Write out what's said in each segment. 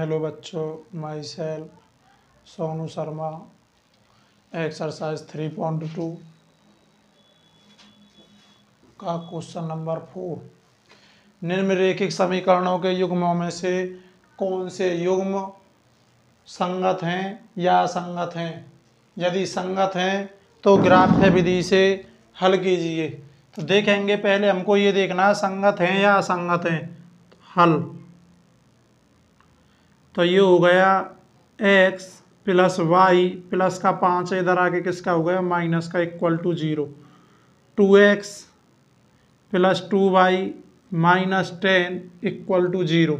Hello बच्चों, my self Sonu Sharma. Exercise 3.2 का question number 4। निम्नलिखित समीकरणों के युग्मों में से कौन से युग्म संगत हैं या असंगत हैं? यदि संगत हैं तो ग्राह्य विधि से हल कीजिए। तो देखेंगे, पहले हमको ये देखना है संगत हैं या असंगत हैं। हल तो ये हो गया x प्लस वाई प्लस का 5 इधर आके किसका हो गया माइनस का equal to 0। 2x plus 2y minus 10 equal to 0।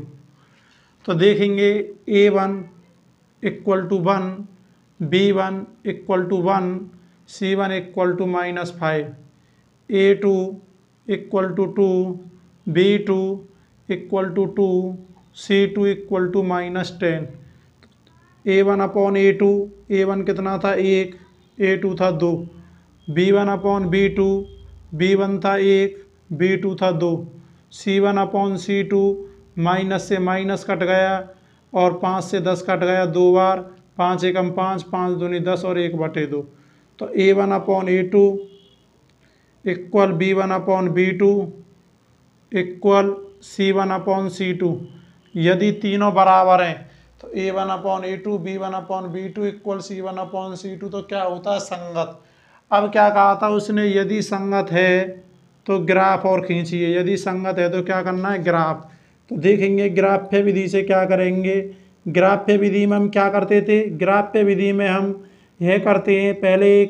तो देखेंगे a1 equal to 1, b1 equal to 1, c1 equal to -5, a2 equal to 2, b2 equal to 2, c2 equal to -10। a1 upon a2, a1 कितना था 1, a2 था 2, b1 upon b2, b1 था 1, b2 था 2, c1 upon c2, minus से minus cut गया और 5 से 10 cut गया 2 बार, 5 एकम 5, 5 दूनी 10 और 1/2। तो a1 upon a2 equal b1 upon b2 equal c1 upon c2। यदि तीनों बराबर हैं तो a1 upon a2, b1 upon b2 equal c1 upon c2 तो क्या होता है संगत। अब क्या कहा था उसने, यदि संगत है तो ग्राफ और खींचिए। यदि संगत है तो क्या करना है, ग्राफ। तो देखेंगे ग्राफ्य विधि से क्या करेंगे। ग्राफ्य विधि में हम क्या करते थे, ग्राफ्य विधि में हम यह करते हैं, पहले एक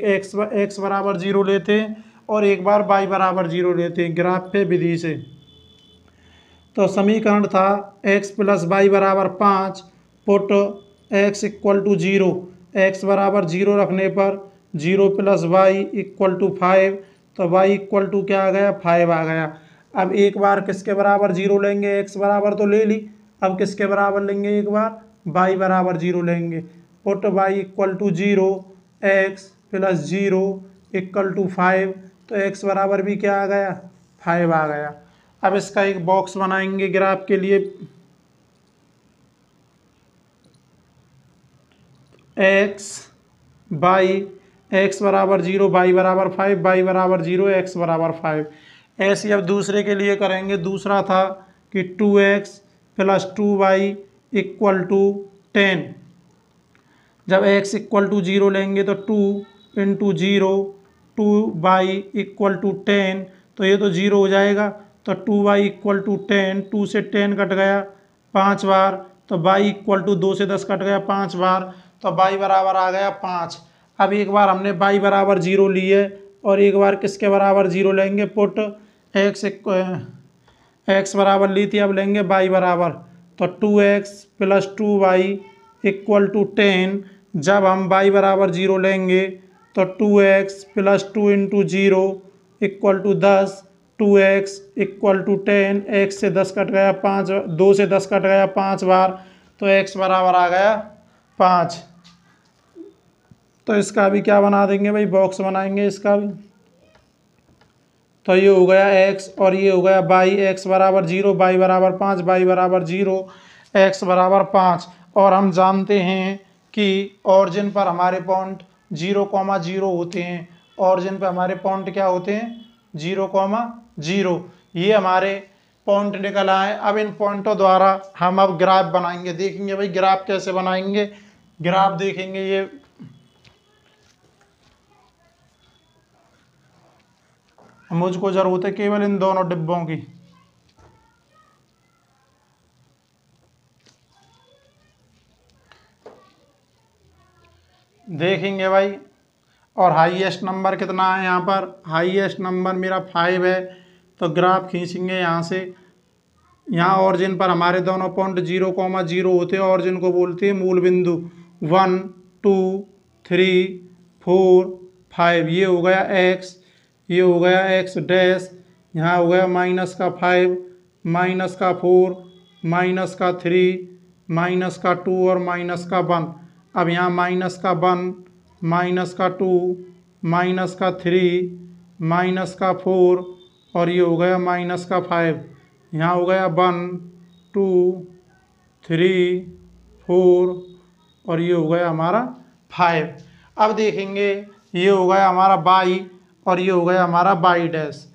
x बराबर 0 लेते हैं और एक बार y बराबर 0 लेते हैं ग्राफ्य विधि से। तो समीकरण था x प्लस वाई बराबर 5, put x equal to 0, x बराबर 0 रखने पर 0 प्लस वाई इक्वल टू 5, तो y इक्वल टू क्या आ गया 5 आ गया। अब एक बार किसके बराबर 0 लेंगे, x बराबर तो ले ली, अब किसके बराबर लेंगे, एक बार y बराबर 0 लेंगे। Put y equal to 0, x plus 0 equal to 5, तो x बराबर भी क्या आ गया 5 आ गया। अब इसका एक बॉक्स बनाएंगे ग्राफ के लिए। x बाई x बराबर 0, y बराबर 5, y बराबर 0, x बराबर 5। ऐसे अब दूसरे के लिए करेंगे। दूसरा था कि 2x plus 2y equal to 10। जब x इक्वल टू 0 लेंगे तो 2 इंटू 0, 2y इक्वल टू 10, तो ये तो 0 हो जाएगा। तो 2y इक्वल टू 10, 2 से 10 कट गया 5 बार, तो y इक्वल टू 2 से 10 कट गया 5 बार, तो y बराबर आ गया 5। अब एक बार हमने y बराबर 0 लिए और एक बार किसके बराबर 0 लेंगे, पुट x बराबर ली थी, अब लेंगे y बराबर, तो 2x plus 2y equal to 10। जब हम y बराबर 0 लेंगे तो 2x plus 2 into 0 equal to 10, 2x equal to 10, x से 10 कट गया 5, 2 से 10 कट गया 5 बार, तो x बराबर आ गया 5। तो इसका भी क्या बना देंगे भाई, बॉक्स बनाएंगे इसका भी। तो ये हो गया x और ये हो गया y, x बराबर 0, y बराबर 5, y बराबर 0, x बराबर 5। और हम जानते हैं कि ऑरिजिन पर हमारे पॉइंट 0,0 होते हैं। ऑरिजिन पर हमारे पॉइंट क्या होते हैं, 0,0। ये हमारे पॉइंट निकल आए। अब इन पॉइंटों द्वारा हम अब ग्राफ बनाएंगे। देखेंगे भाई ग्राफ कैसे बनाएंगे। ग्राफ देखेंगे, ये मुझको जरूरत है केवल इन दोनों डिब्बों की। देखेंगे भाई, और हाईएस्ट नंबर कितना है यहाँ पर, हाईएस्ट नंबर मेरा 5 है। तो ग्राफ खींचेंगे यहाँ से। यहाँ ऑरिजिन पर हमारे दोनों पॉइंट 0,0 होते हैं। ऑरिजिन को बोलते हैं मूल बिंदु। 1, 2, 3, 4, 5, ये हो गया x, ये हो गया x डैश, यहाँ हो गया माइनस का 5, माइनस का 4, माइनस का 3, माइनस का 2 और माइनस का 1। अब यहाँ माइनस का 1, माइनस का 2, माइनस का 3, माइनस का 4 और ये हो गया माइनस का 5। यहाँ हो गया 1, 2, 3, 4 और ये हो गया हमारा 5। अब देखेंगे ये हो गया हमारा y और ये हो गया हमारा y डैश।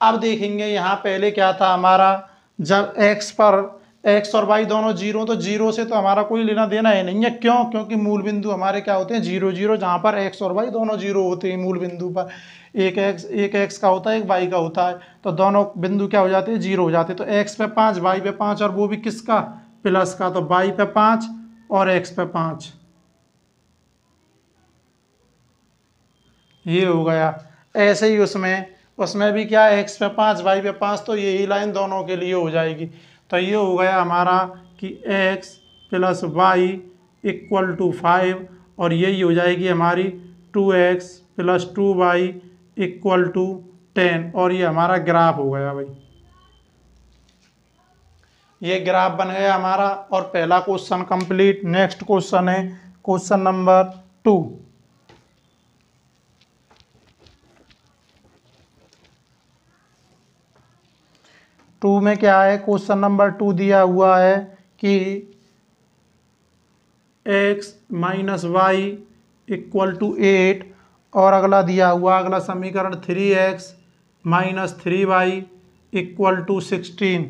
अब देखेंगे यहाँ पहले क्या था हमारा, जब x पर x और y दोनों जीरो, तो जीरो से तो हमारा कोई लेना देना है नहीं है। क्यों? क्योंकि मूल बिंदु हमारे क्या होते हैं 0 0, जहाँ पर x और y दोनों जीरो होते हैं मूल बिंदु पर। एक x का होता है, एक y का होता है, तो दोनों बिंदु क्या हो जाते हैं, जीरो हो जाते हैं। तो x पे 5, y पे 5 और वो भी किसका, प्लस का। तो y पे 5 और x पे 5, ये हो गया। ऐसे ही उसमें भी क्या, x पे 5 y पे 5, तो यही लाइन दोनों के लिए हो जाएगी। तो ये हो गया हमारा कि x plus Y equal to 5 और यही हो जाएगी हमारी 2x plus 2y equal to 10। और ये हमारा ग्राफ हो गया भाई, ये ग्राफ बन गया हमारा। और पहला क्वेश्चन कंप्लीट। नेक्स्ट क्वेश्चन है क्वेश्चन नंबर 2। टू में क्या है, क्वेश्चन नंबर 2 दिया हुआ है कि x minus Y equal to 8 और अगला दिया हुआ अगला समीकरण 3x minus 3y equal to 16।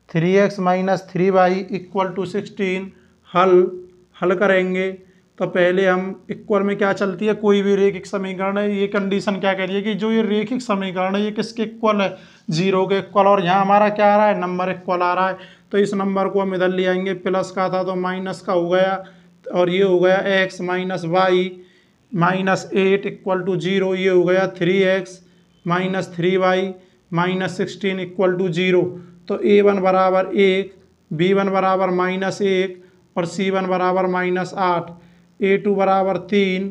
3x minus 3y equal to 16 हल करेंगे। तो पहले हम इक्वल में क्या चलती है, कोई भी रेखिक समीकरण है, ये कंडीशन क्या कह रही है कि जो ये रेखिक समीकरण है ये किसके इक्वल है, 0 के इक्वल। और यहाँ हमारा क्या आ रहा है, नंबर इक्वल आ रहा है। तो इस नंबर को हम इधर ले आएंगे, प्लस का था तो माइनस का हो गया और ये हो गया x minus Y minus 8 equal to 0। ये हो गया 3x minus 3y minus 16 equal to 0। तो a1 बराबर 1, b1 बराबर माइनस 1 और c1 बराबर माइनस 8, a2 बराबर 3,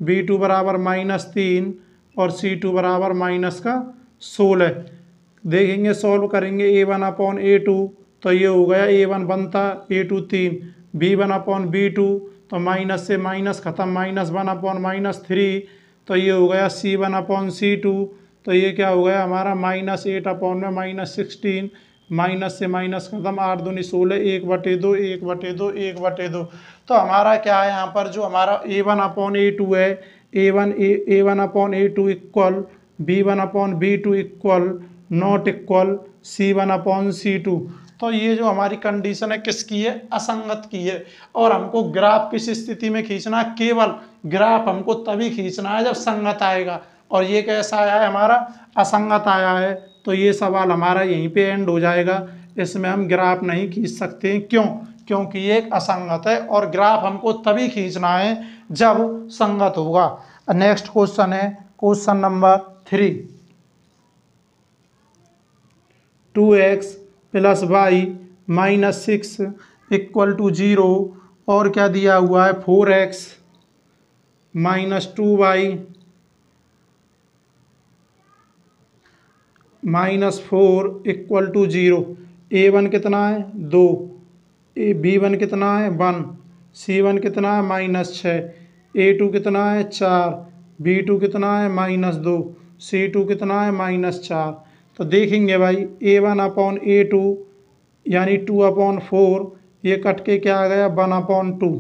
b2 बराबर माइनस 3 और c2 बराबर माइनस का 16। देखेंगे सॉल्व करेंगे a1 अपॉन a2, तो ये हो गया a1 बनता a2 3, b1 अपॉन b2 तो माइनस से माइनस खत्म, माइनस 1 अपॉन माइनस 3 तो ये हो गया c1 अपॉन c2, तो ये क्या हो गया हमारा माइनस 8 अपॉन में माइनस 16, माइनस से माइनस खत्म, 8 दूनी 16, 1/2 1/2 1/2। तो हमारा क्या है यहाँ पर, जो हमारा a1 अपॉन a2 है, a1 upon a2 equal b1 upon b2 equal not equal c1 upon c2। तो ये जो हमारी कंडीशन है किसकी है, असंगत की है। और हमको ग्राफ किस स्थिति में खींचना है, केवल ग्राफ हमको तभी खींचना है जब संगत आएगा। और ये कैसा आया है हमारा, असंगत आया है। तो ये सवाल हमारा यहीं पे एंड हो जाएगा, इसमें हम ग्राफ नहीं खींच सकते। क्यों? क्योंकि ये एक असंगत है और ग्राफ हमको तभी खींचना है जब संगत होगा। नेक्स्ट क्वेश्चन है question number 3। 2x plus Y minus 6 equal to 0 और क्या दिया हुआ है 4x minus 2y minus 4 equal to 0। a1 कितना है 2, b1 कितना है 1, c1 कितना है माइनस 6, a2 कितना है 4, b2 कितना है माइनस 2, c2 कितना है माइनस 4। तो देखेंगे भाई a1 अपॉन a2 यानी 2 अपॉन 4, ये कट के क्या आ गया 1 अपॉन 2।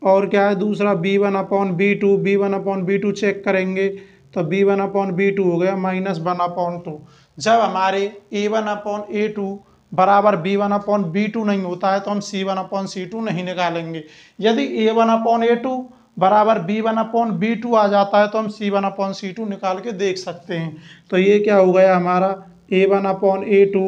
और क्या है दूसरा b1 upon b2, b1 upon b2 check करेंगे तो b1 अपॉन b2 हो गया माइनस 1 अपॉन 2। जब हमारे a1 अपॉन a2 बराबर b1 अपॉन b2 नहीं होता है तो हम c1 अपॉन c2 नहीं निकालेंगे। यदि a1 अपॉन a2 बराबर b1 अपॉन b2 आ जाता है तो हम c1 अपॉन c2 निकाल के देख सकते हैं। तो ये क्या हो गया हमारा a1 upon a2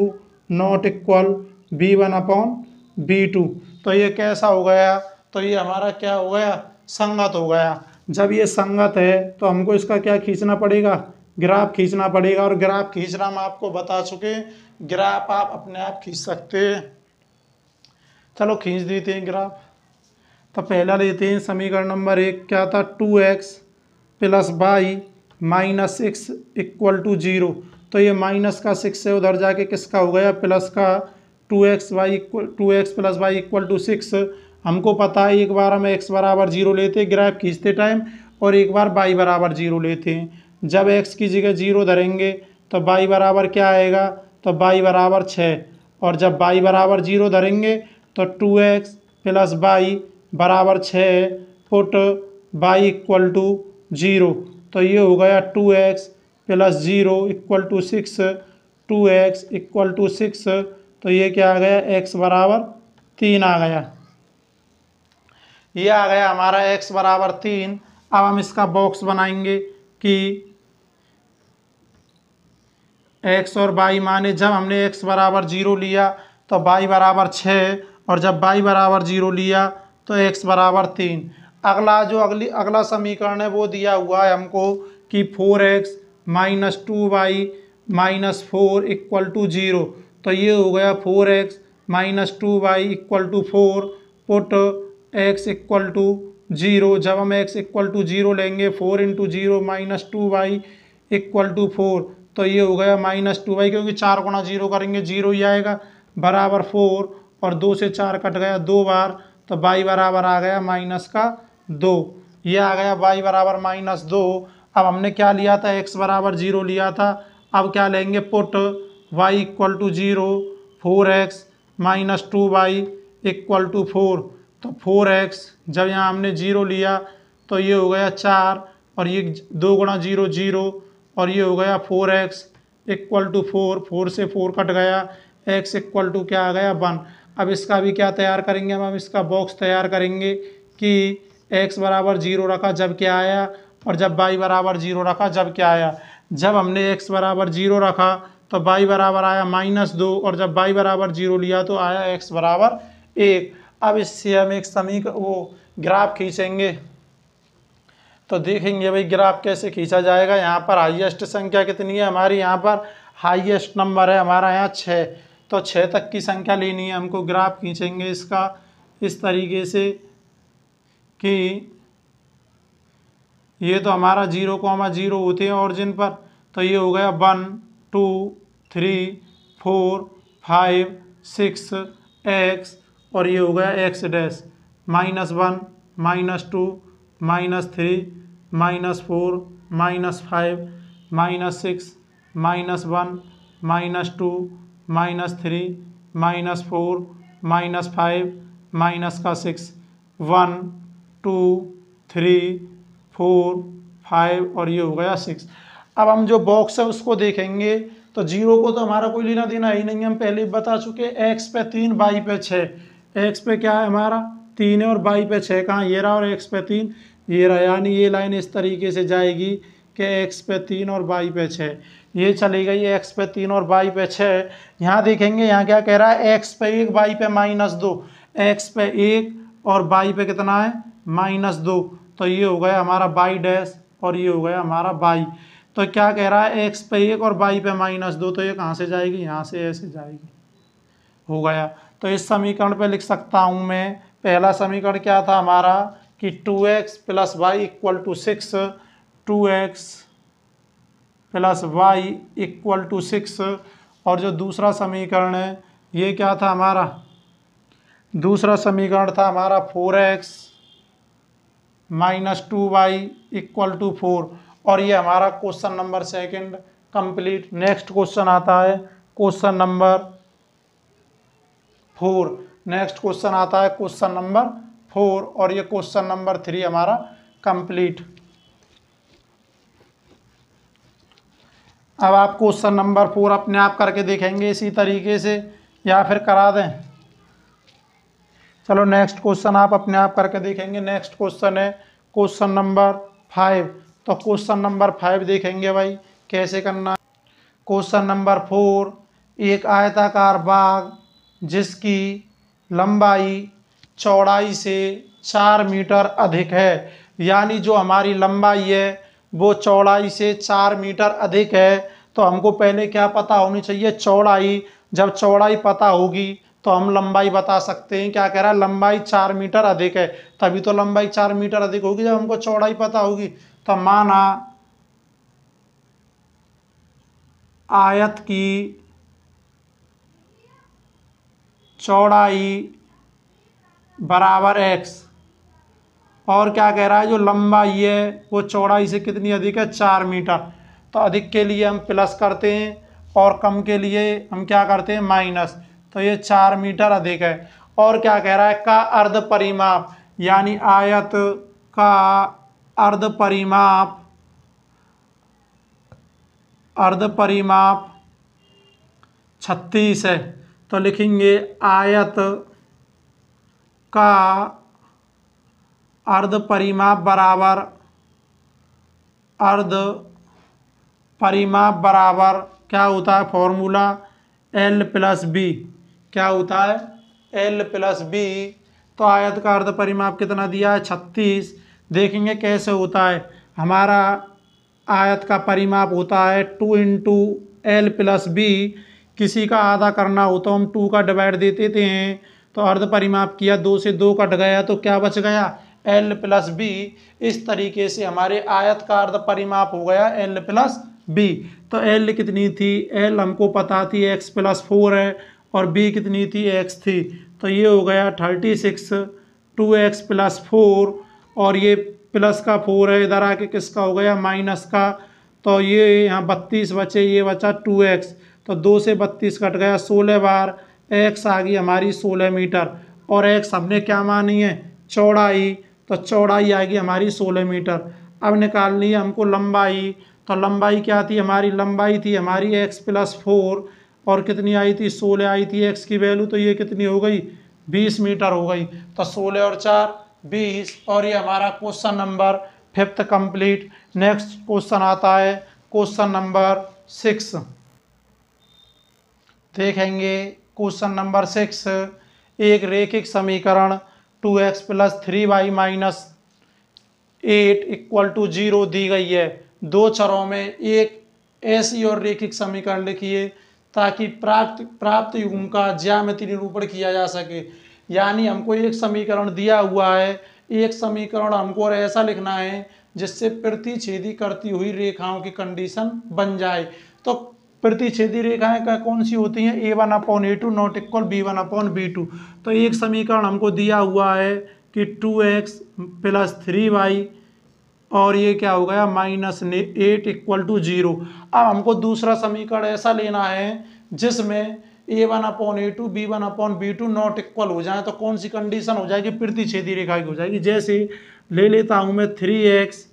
not equal b1 upon b2। तो ये कैसा हो गया, तो ये हमारा क्या हो गया, संगत हो गया। जब ये संगत है तो हमको इसका क्या खींचना पड़ेगा, ग्राफ खींचना पड़ेगा। और ग्राफ खींचना हम आपको बता चुके, ग्राफ आप अपने आप खींच सकते हैं। चलो खींच देते हैं ग्राफ। तो पहला लेते हैं समीकरण नंबर 1, क्या था 2x plus Y minus 6 equal to 0। तो ये माइनस का 6 से उधर जाके किसका हो गया, प्लस का 2x plus Y equal to 6। हमको पता है एक बार हम x बराबर 0 लेते ग्राफ खींचते टाइम और एक बार y बराबर 0 लेते हैं। जब x की जगह 0 धरेंगे तो y बराबर क्या आएगा, तो y बराबर 6। और जब y बराबर 0 धरेंगे तो 2x प्लस वाई बराबर 6 पुट वाई इक्वल टू 0। तो ये हो गया 2x plus 0 equal to 6, 2x equal to 6। तो ये क्या आ गया, x बराबर 3 आ गया। ये आ गया हमारा x बराबर 3। अब हम इसका बॉक्स बनाएंगे कि x और y माने जब हमने x बराबर 0 लिया तो y बराबर 6 और जब y बराबर 0 लिया तो x बराबर 3। अगला समीकरण है वो दिया हुआ है हमको कि 4x minus 2y minus 4 equal to 0। तो ये हो गया 4x minus 2y equal to 4 put x equal to 0। जब हम x इक्वल टू 0 लेंगे 4 into 0 minus 2y equal to 4। तो ये हो गया माइनस 2y, क्योंकि 4 गुणा 0 करेंगे 0 ही आएगा, बराबर 4 और 2 से 4 कट गया 2 बार। तो y बराबर आ गया माइनस का 2। ये आ गया y बराबर माइनस 2। अब हमने क्या लिया था, x बराबर 0 लिया था। अब क्या लेंगे, put y equal to 0, 4x minus 2y equal to 4। तो 4x जब यहाँ हमने 0 लिया तो ये हो गया 4 और ये 2 गुणा 0 0 और ये हो गया 4x इक्वल टू 4, 4 से 4 कट गया, x इक्वल टू क्या आ गया 1। अब इसका भी क्या तैयार करेंगे, हम इसका बॉक्स तैयार करेंगे कि x बराबर 0 रखा जब क्या आया और जब y बराबर 0 रखा जब क्या आया। जब हमने x बराबर 0 रखा तो y बराबर आया माइनस 2 और जब y बराबर 0 लिया तो आया x बराबर 1। अब इससे हम एक ग्राफ खींचेंगे तो देखेंगे भाई ग्राफ कैसे खींचा जाएगा। यहाँ पर हाईएस्ट संख्या कितनी है हमारी, यहाँ पर हाईएस्ट नंबर है हमारा यहाँ 6। तो 6 तक की संख्या लेनी है हमको। ग्राफ खींचेंगे इसका इस तरीके से कि ये तो हमारा 0,0 होते हैं ओरिजिन पर। तो ये हो गया 1 2 3 4 5 6 x और ये हो गया x डैश, -1 -2 -3 -4 -5 -6 -1 -2 -3 -4 -5 -6 1 2 3 4 5 और ये हो गया 6। अब हम जो बॉक्स है उसको देखेंगे तो 0 को तो हमारा कोई लेना देना ही नहीं है, हम पहले ही बता चुके। x पे 3 y पे 6, x पे क्या है हमारा 3 है और y पे 6 कहाँ, ये रहा, और x पे 3 ये रहा। यानी ये लाइन इस तरीके से जाएगी कि x पे 3 और y पे 6, ये चली गई x पे 3 और y पे 6। यहाँ देखेंगे यहाँ क्या कह रहा है, x पे 1 y पे -2, x पे 1 और y पे कितना है -2। तो ये हो गया हमारा y डैश और ये हो गया हमारा y। तो क्या कह रहा है, x पे 1 और y पे -2, तो ये कहाँ से जाएगी, यहाँ से ऐसे जाएगी, हो गया। तो इस समीकरण पे लिख सकता हूँ मैं, पहला समीकरण क्या था हमारा कि 2x plus Y equal to 6, 2x plus Y equal to 6। और जो दूसरा समीकरण है ये क्या था हमारा, दूसरा समीकरण था हमारा 4x minus 2y equal to 4। और ये हमारा question number 2 complete. Next question आता है क्वेश्चन नंबर 4। नेक्स्ट क्वेश्चन आता है क्वेश्चन नंबर 4 और ये क्वेश्चन नंबर 3 हमारा कंप्लीट। अब आप क्वेश्चन नंबर 4 अपने आप करके देखेंगे इसी तरीके से या फिर करा दें। चलो नेक्स्ट क्वेश्चन आप अपने आप करके देखेंगे। नेक्स्ट क्वेश्चन है क्वेश्चन नंबर 5। तो क्वेश्चन नंबर 5 देखेंगे भाई कैसे करना है। क्वेश्चन नंबर 4, एक आयताकार बाग जिसकी लंबाई चौड़ाई से 4 मीटर अधिक है, यानी जो हमारी लंबाई है वो चौड़ाई से 4 मीटर अधिक है। तो हमको पहले क्या पता होनी चाहिए, चौड़ाई। जब चौड़ाई पता होगी तो हम लंबाई बता सकते हैं। क्या कह रहा है, लंबाई 4 मीटर अधिक है, तभी तो लंबाई 4 मीटर अधिक होगी जब हमको चौड़ाई पता होगी। तो माना आयत की चौड़ाई बराबर x और क्या कह रहा है, जो लंबाई है वो चौड़ाई से कितनी अधिक है, 4 मीटर। तो अधिक के लिए हम प्लस करते हैं और कम के लिए हम क्या करते हैं, माइनस। तो ये 4 मीटर अधिक है। और क्या कह रहा है, का अर्ध परिमाप, यानी आयत का अर्ध परिमाप 36 है। तो लिखेंगे आयत का अर्ध परिमाप बराबर क्या होता है, फॉर्मूला L प्लस बी। क्या होता है, L प्लस बी। तो आयत का अर्ध परिमाप कितना दिया है, 36। देखेंगे कैसे होता है। हमारा आयत का परिमाप होता है 2 इंटू L प्लस बी। किसी का आधा करना हो तो हम 2 का डिवाइड दे देते हैं। तो अर्ध परिमाप किया, 2 से 2 कट गया तो क्या बच गया, L प्लस बी। इस तरीके से हमारे आयत का अर्ध परिमाप हो गया L प्लस बी। तो L कितनी थी, L हमको पता थी x प्लस 4 है, और b कितनी थी, x थी। तो ये हो गया 36, 2x प्लस 4, और ये प्लस का 4 है, इधर आके किसका हो गया, माइनस का। तो ये यहाँ 32 बचे, ये बचा 2x। तो 2 से 32 कट गया, 16 बार x आ गई हमारी 16 मीटर। और x हमने क्या मानी है, चौड़ाई। तो चौड़ाई आएगी हमारी 16 मीटर। अब निकालनी है हमको लंबाई। तो लंबाई क्या थी हमारी, लंबाई थी हमारी x प्लस 4, और कितनी आई थी, 16 आई थी x की वैल्यू। तो ये कितनी हो गई, 20 मीटर हो गई। तो 16 और 4 20। और ये हमारा question number 5 complete. Next question आता है क्वेश्चन नंबर 6। देखेंगे क्वेश्चन नंबर 6। एक रेखिक समीकरण 2x plus 3y minus 8 equal to 0 दी गई है। दो चरों में एक ऐसी और रेखिक समीकरण लिखिए ताकि प्राप्त युग्म का ज्यामितीय निरूपण किया जा सके। यानी हमको एक समीकरण दिया हुआ है, एक समीकरण हमको और ऐसा लिखना है जिससे प्रतिच्छेदी करती हुई रेखाओं की कंडीशन बन जाए। तो प्रतिच्छेदी रेखाएं कौन सी होती हैं, a1/a2 नॉट इक्वल b1/b2। तो एक समीकरण हमको दिया हुआ है कि 2x प्लस 3y, और ये क्या हो गया, माइनस 8 इक्वल टू 0। अब हमको दूसरा समीकरण ऐसा लेना है जिसमें a1/a2 b1/b2 नॉट इक्वल हो जाए। तो कौन सी कंडीशन हो जाएगी, प्रतिच्छेदी रेखा की हो जाएगी। जैसे ले लेता हूँ मैं 3x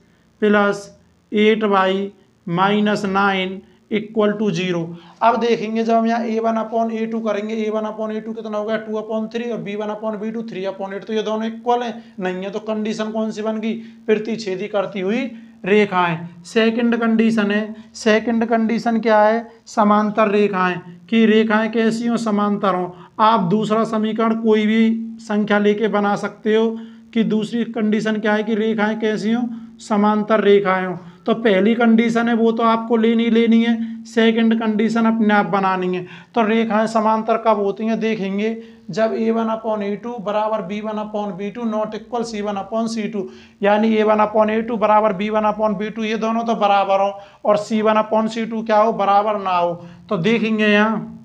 plus 8y minus 9 equal to 0। अब देखेंगे जब हम यहाँ a1/a2 करेंगे, a1/a2 कितना हो गया, 2/3, और b1/b2 3/8। तो ये दोनों इक्वल है, नहीं है। तो कंडीशन कौन सी बन गई, प्रतिच्छेदी करती हुई रेखाएं। सेकंड कंडीशन है, सेकंड कंडीशन क्या है, समांतर रेखाएं। कि रेखाएं कैसी हो, समांतर हो। आप दूसरा समीकरण कोई भी संख्या लेके बना सकते हो कि दूसरी कंडीशन क्या है कि रेखाएं कैसी हो, समांतर रेखाएं हो। तो पहली कंडीशन है वो तो आपको लेनी है, सेकंड कंडीशन अपने आप बनानी है। तो रेखाएं समांतर कब होती हैं, देखेंगे जब a1/a2 बराबर b1/b2 नॉट इक्वल c1/c2। यानी a1/a2 बराबर b1/b2, ये दोनों तो बराबर हो, और c1/c2 क्या हो, बराबर ना हो। तो देखेंगे यहाँ,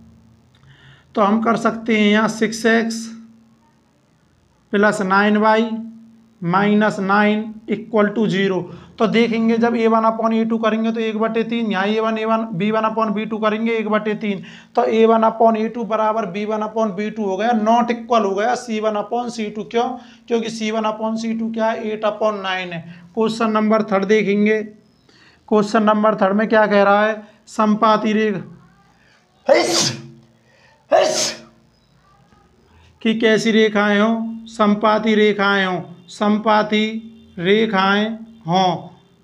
तो हम कर सकते हैं यहाँ 6x plus 9y minus 9 equal to 0। तो देखेंगे जब a1/a2 करेंगे तो 1/3, यहाँ a1 b1/b2 करेंगे 1/3। तो a1/a2 बराबर b1/b2 हो गया, नॉट इक्वल हो गया c1/c2। क्यों, क्योंकि c1/c2 क्या है, 8/9 है। क्वेश्चन नंबर 3 देखेंगे। क्वेश्चन नंबर 3 में क्या कह रहा है, संपाती रेखा कि कैसी रेखाएं हो, संपाती रेखाएं हो, संपाती रेखाएं हों।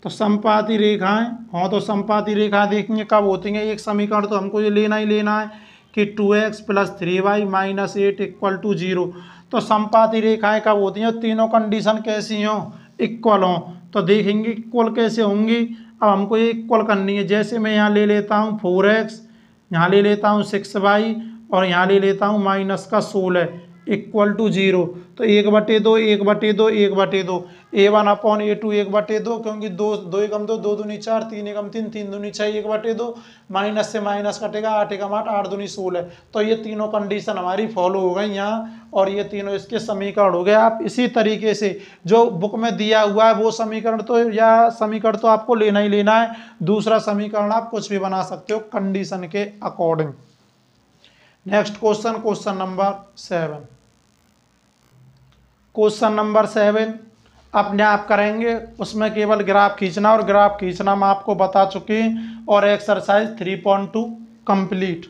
तो संपाती रेखाएं हों, तो संपाती रेखाएं देखेंगे कब होती हैं। एक समीकरण तो हमको ये लेना ही लेना है कि 2x plus 3y minus 8 equal to 0। तो संपाती रेखाएं कब होती हैं, तीनों कंडीशन कैसी हों, इक्वल हों। तो देखेंगे इक्वल कैसे होंगी। अब हमको ये इक्वल करनी है। जैसे मैं यहाँ ले लेता हूँ 4x, यहाँ ले लेता हूँ 6y, और यहाँ ले लेता हूँ माइनस का 16 इक्वल टू 0। तो 1/2 1/2 1/2 a1/a2 1/2, क्योंकि 2 एकम 2 2 दूनी 4 3 एकम 3 3 दूनी 6 1/2, माइनस से माइनस कटेगा 8 एकम 8 8 दूनी 16। तो ये तीनों कंडीशन हमारी फॉलो हो गई यहाँ, और ये तीनों इसके समीकरण हो गए। आप इसी तरीके से जो बुक में दिया हुआ है वो समीकरण तो या समीकरण तो आपको लेना ही लेना है। दूसरा समीकरण आप कुछ भी बना सकते हो कंडीशन के according. Next question, question number 7। Question number 7 अपने आप करेंगे, उसमें केवल ग्राफ खींचना, और ग्राफ खींचना मैं आपको बता चुके हैं। और एक्सरसाइज 3.2 कंप्लीट।